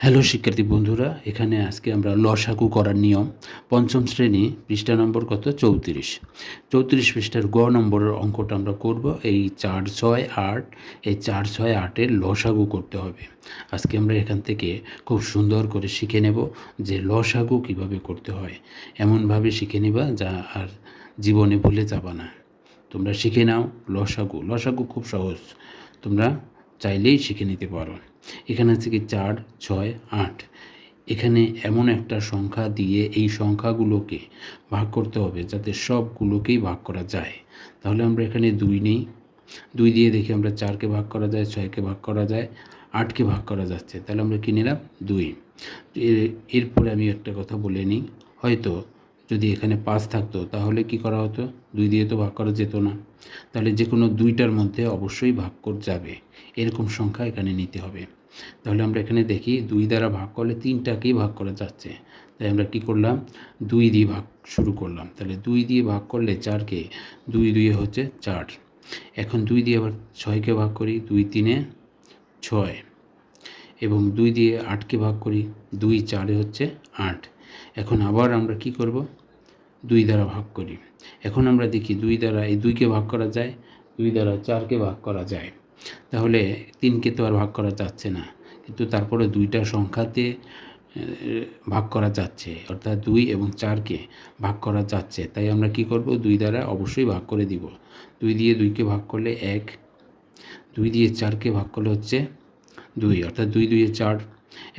Hello শিক্ষার্থী বন্ধুরা, এখানে আজকে আমরা লসাগু করার নিয়ম পঞ্চম শ্রেণী পৃষ্ঠা নম্বর কত 34 পৃষ্ঠার গ নম্বরের অঙ্কটা আমরা করব। এই 4 6 8 এই 4 6 8-এর লসাগু করতে হবে। আজকে আমরা এখান থেকে খুব সুন্দর করে শিখে নেব যে লসাগু কিভাবে করতে হয়। এমনভাবে শিখে নেবা যা আর জীবনে ভুলে যাবা না। তোমরা শিখে নাও লসাগু খুব সহজ, তোমরা চাইলেই শিখে নিতে পারো। এখানে আছে কি 4 6 8, এখানে এমন একটা সংখ্যা দিয়ে এই সংখ্যাগুলোকে ভাগ করতে হবে যাতে সবগুলোকেই ভাগ করা যায়। তাহলে আমরা এখানে 2 নিই, 2 দিয়ে দেখি আমরা 4কে ভাগ করা যায়, 6কে ভাগ করা যায়, 8কে ভাগ করা যাচ্ছে। তাহলে আমরা কী নিলাম 2। এরপরে আমি একটা কথা বলে নিই, হয়তো যদি এখানে 5 থাকতো তাহলে কি করা হতো, 2 দিয়ে তো ভাগ করা যেত না। তাহলে যে কোনো 2টার মধ্যে অবশ্যই ভাগ করে যাবে, এরকম সংখ্যা এখানে নিতে হবে। তাহলে আমরা এখানে দেখি 2 দ্বারা ভাগ করলে 3টাকেই ভাগ করা যাচ্ছে, তাই আমরা কি করলাম 2 দিয়ে ভাগ শুরু করলাম। তাহলে 2 দিয়ে ভাগ করলে 4কে, 2 2 হচ্ছে 4। এখন 2 দিয়ে আবার 6কে ভাগ করি, 2 3 6, এবং 2 দিয়ে 8কে ভাগ করি, 2 4 হচ্ছে 8। এখন আবার আমরা কি করব, 2 দ্বারা ভাগ করি। এখন আমরা দেখি 2 দ্বারা এই 2কে ভাগ করা যায়, 2 দ্বারা 4কে ভাগ করা যায়। তাহলে 3কে তো আর ভাগ করা যাচ্ছে না, কিন্তু তারপরে 2টা সংখ্যাতে ভাগ করা যাচ্ছে, অর্থাৎ 2 এবং 4কে ভাগ করা যাচ্ছে। তাই আমরা কি করব, 2 দ্বারা অবশ্যই ভাগ করে দিব। 2 দিয়ে 2কে ভাগ করলে 1, 2 দিয়ে 4কে ভাগ করলে হচ্ছে 2, অর্থাৎ 2 2 4।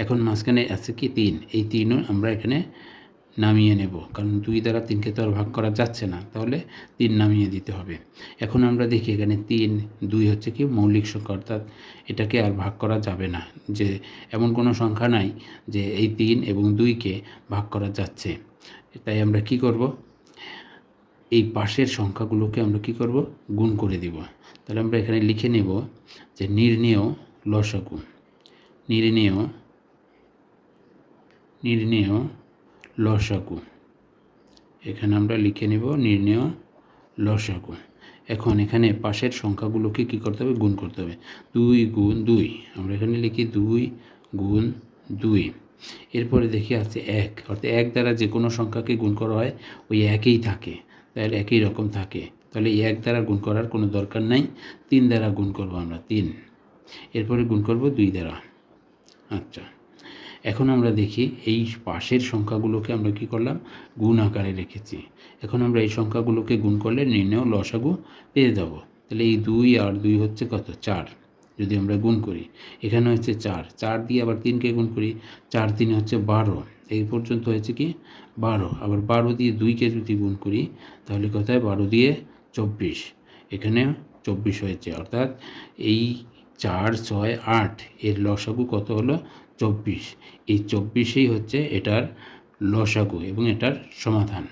এখন মাঝখানে আছে কি 3, এই 3ও আমরা এখানে নামিয়ে নেব, কারণ 2 দ্বারা 3কে তো আর ভাগ করা যাচ্ছে না, তাহলে 3 নামিয়ে দিতে হবে। এখন আমরা দেখি এখানে 3 2 হচ্ছে কি মৌলিক সংখ্যা, অর্থাৎ এটাকে আর ভাগ করা যাবে না, যে এমন কোনো সংখ্যা নাই যে এই 3 এবং 2কে ভাগ করা যাচ্ছে। তাই আমরা কি করব, এই পাশের সংখ্যাগুলোকে আমরা কি করব, গুণ করে দিব। তাহলে আমরা এখানে লিখে নেব যে নির্ণেয় লসাগু, নির্ণেয় লসাগু। এখানে আমরা লিখে নেব নির্ণেয় লসাগু। এখন এখানে পাশের সংখ্যাগুলোকে কী করতে হবে, গুণ করতে হবে। 2 গুণ 2, আমরা এখানে লিখি 2 গুণ 2। এরপরে দেখি আছে 1, অর্থাৎ 1 দ্বারা যে কোনো সংখ্যাকে গুণ করা হয় ওই একই থাকে, তাহলে একই রকম থাকে। তাহলে 1 দ্বারা গুণ করার কোনো দরকার নাই, 3 দ্বারা গুণ করব আমরা 3। এরপরে গুণ করব 2 দ্বারা। আচ্ছা, এখন আমরা দেখি এই পাশের সংখ্যাগুলোকে আমরা কি করলাম, গুণ আকারে রেখেছি। এখন আমরা এই সংখ্যাগুলোকে গুণ করলে নির্ণেয় লসাগু পেয়ে যাব। তাহলে এই 2 আর 2 হচ্ছে কত, 4। যদি আমরা গুণ করি, এখানে হচ্ছে 4, 4 দিয়ে আবার 3কে গুণ করি, 4 3 হচ্ছে 12, এই পর্যন্ত হয়েছে কি 12। আবার 12 দিয়ে 2কে যদি গুণ করি তাহলে কোথায়, 12 দিয়ে 24, এখানে 24 হয়েছে। অর্থাৎ এই 4 6 8 এর লসাগু কত হলো, 24। এই 24ই হচ্ছে এটার লসাগু এবং এটার সমাধান।